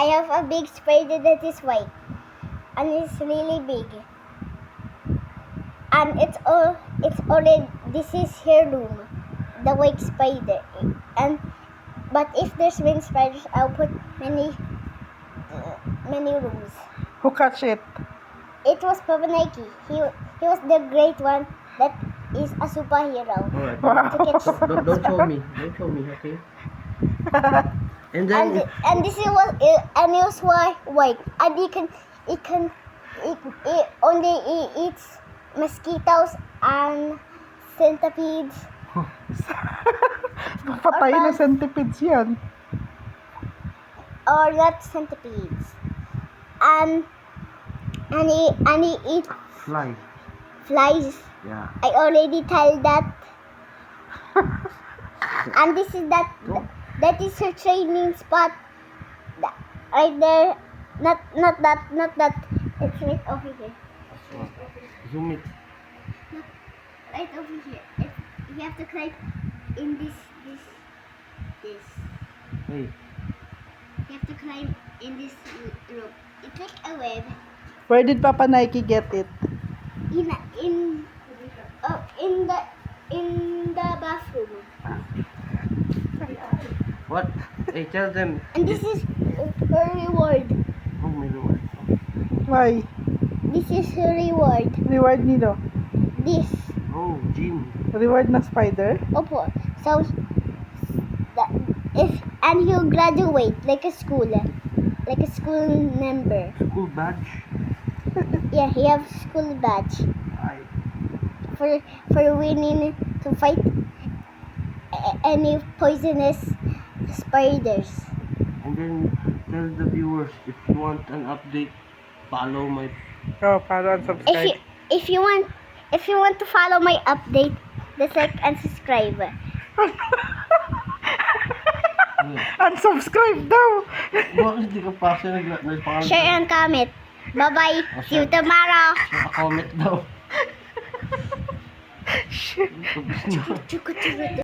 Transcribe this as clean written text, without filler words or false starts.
I have a big spider that is white, and it's really big. And it's already, this is her room, the white spider. But if there's many spiders, I'll put many rooms. Who catch it? It was Papa Nike. He was the great one that is a superhero. Alright. Wow. To catch. Don't show me. Don't show me, okay? And then And this is what and it was white. And it only eats mosquitoes and centipedes. Papatayin ng centipedes yan. Or not centipedes. And he eats fly. flies. Yeah. I already tell that. And this is that is her training spot. Right there. Not that. It's right over here. Zoom it. Right over here. You have to climb in this. Hey. You have to climb in this rope. It's like a web. Where did Papa Nike get it? In the bathroom. What? Hey, tell them. And this is her reward. Oh, my lord. Why? This is her reward. Reward nilo. This. Oh, Jim. Reward na spider? Opo. So, and he'll graduate like a school member. School badge. Yeah, he have school badge I. for winning to fight any poisonous spiders. And then tell the viewers, if you want an update, follow my. Oh, para unsubscribe. If you want to follow my update, just like and subscribe. Unsubscribe daw! Bakit di ka pa siya nagpangalan? Share and comment. Bye bye. See you tomorrow. Comment daw. Shit. Sabi niya.